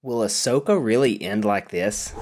Will Ahsoka really end like this?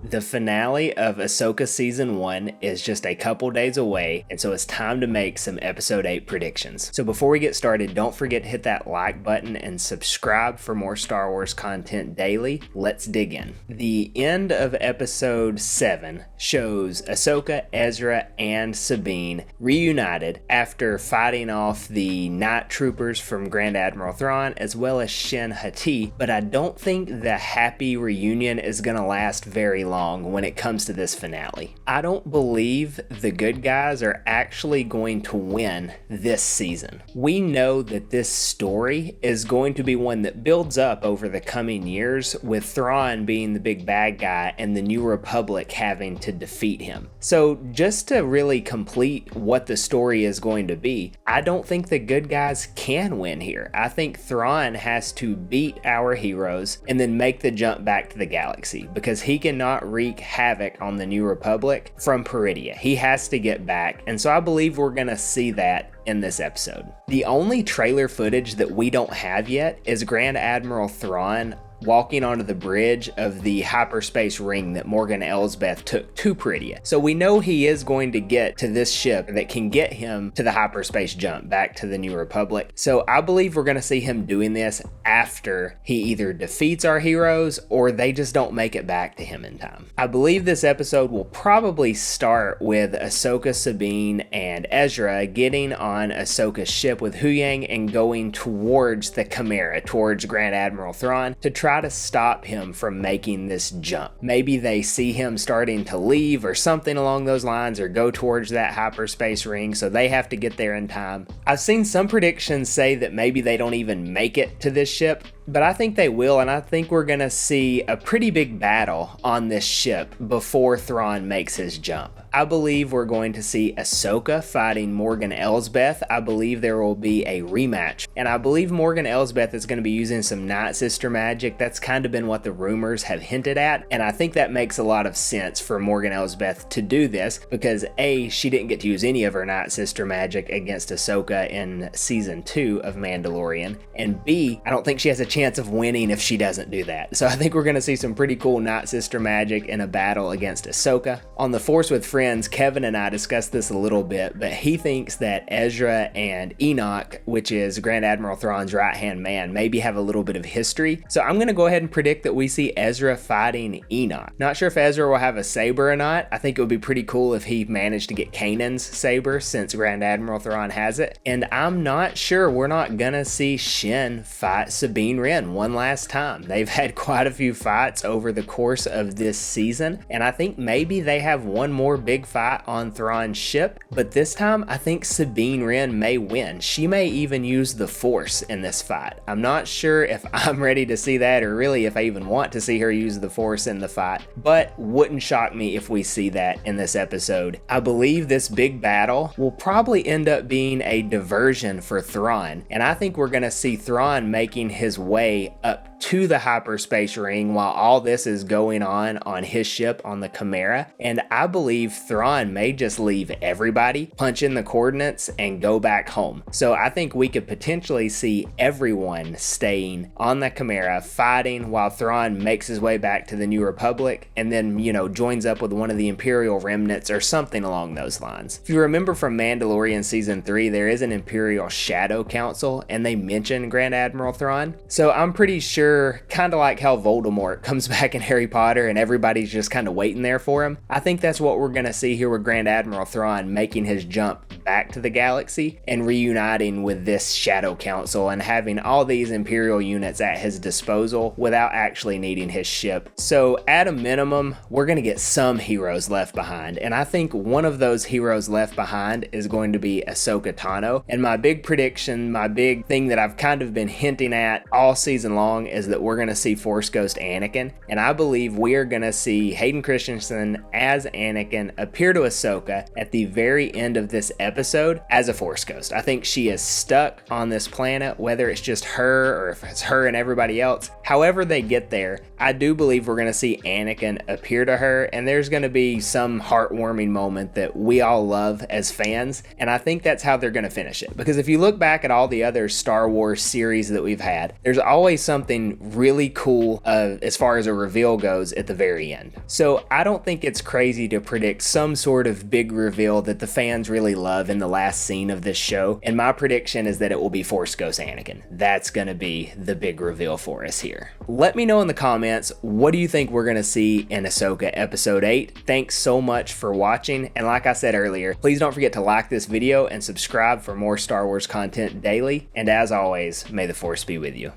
The finale of Ahsoka Season 1 is just a couple days away, and so it's time to make some Episode 8 predictions. So before we get started, don't forget to hit that like button and subscribe for more Star Wars content daily. Let's dig in. The end of Episode 7 shows Ahsoka, Ezra, and Sabine reunited after fighting off the Night Troopers from Grand Admiral Thrawn as well as Shin Hati, but I don't think the happy reunion is going to last very long when it comes to this finale. I don't believe the good guys are actually going to win this season. We know that this story is going to be one that builds up over the coming years, with Thrawn being the big bad guy and the New Republic having to defeat him. So just to really complete what the story is going to be, I don't think the good guys can win here. I think Thrawn has to beat our heroes and then make the jump back to the galaxy, because he cannot wreak havoc on the New Republic from Peridia. He has to get back, and so I believe we're gonna see that in this episode. The only trailer footage that we don't have yet is Grand Admiral Thrawn walking onto the bridge of the hyperspace ring that Morgan Elsbeth took to Peridia. So we know he is going to get to this ship that can get him to the hyperspace jump back to the New Republic. So I believe we're going to see him doing this after he either defeats our heroes or they just don't make it back to him in time. I believe this episode will probably start with Ahsoka, Sabine, and Ezra getting on Ahsoka's ship with Huyang and going towards the Chimera, towards Grand Admiral Thrawn, to try to stop him from making this jump. Maybe they see him starting to leave or something along those lines, or go towards that hyperspace ring, so they have to get there in time. I've seen some predictions say that maybe they don't even make it to this ship, but I think they will, and I think we're gonna see a pretty big battle on this ship before Thrawn makes his jump. I believe we're going to see Ahsoka fighting Morgan Elsbeth. I believe there will be a rematch, and I believe Morgan Elsbeth is going to be using some Night Sister magic. That's kind of been what the rumors have hinted at, and I think that makes a lot of sense for Morgan Elsbeth to do this, because A, she didn't get to use any of her Night Sister magic against Ahsoka in Season 2 of Mandalorian, and B, I don't think she has a chance of winning if she doesn't do that. So I think we're going to see some pretty cool Night Sister magic in a battle against Ahsoka. On the Force with Friends, Kevin and I discussed this a little bit, but he thinks that Ezra and Enoch, which is Grand Admiral Thrawn's right-hand man, maybe have a little bit of history. So I'm going to go ahead and predict that we see Ezra fighting Enoch. Not sure if Ezra will have a saber or not. I think it would be pretty cool if he managed to get Kanan's saber, since Grand Admiral Thrawn has it. And I'm not sure we're not going to see Shin fight Sabine Wren one last time. They've had quite a few fights over the course of this season, and I think maybe they have one more big fight on Thrawn's ship, but this time I think Sabine Wren may win. She may even use the Force in this fight. I'm not sure if I'm ready to see that, or really if I even want to see her use the Force in the fight, but wouldn't shock me if we see that in this episode. I believe this big battle will probably end up being a diversion for Thrawn, and I think we're going to see Thrawn making his way up to the hyperspace ring while all this is going on his ship on the Chimera, and I believe Thrawn may just leave everybody, punch in the coordinates, and go back home. So I think we could potentially see everyone staying on the Chimera fighting while Thrawn makes his way back to the New Republic, and then, joins up with one of the Imperial remnants or something along those lines. If you remember from Mandalorian Season 3, there is an Imperial Shadow Council, and they mention Grand Admiral Thrawn. So I'm pretty sure, kind of like how Voldemort comes back in Harry Potter and everybody's just kind of waiting there for him, I think that's what we're going to see here with Grand Admiral Thrawn making his jump back to the galaxy and reuniting with this Shadow Council and having all these Imperial units at his disposal without actually needing his ship. So at a minimum, we're going to get some heroes left behind, and I think one of those heroes left behind is going to be Ahsoka Tano. And my big prediction, my big thing that I've kind of been hinting at all season long, is that we're going to see Force Ghost Anakin, and I believe we are going to see Hayden Christensen as Anakin appear to Ahsoka at the very end of this episode as a Force Ghost. I think she is stuck on this planet, whether it's just her or if it's her and everybody else. However they get there, I do believe we're going to see Anakin appear to her, and there's going to be some heartwarming moment that we all love as fans, and I think that's how they're going to finish it. Because if you look back at all the other Star Wars series that we've had, there's always something really cool as far as a reveal goes at the very end. So I don't think it's crazy to predict some sort of big reveal that the fans really love in the last scene of this show, and my prediction is that it will be Force Ghost Anakin. That's gonna be the big reveal for us here. Let me know in the comments, what do you think we're gonna see in Ahsoka Episode 8? Thanks so much for watching, and like I said earlier, please don't forget to like this video and subscribe for more Star Wars content daily, and as always, may the Force be with you.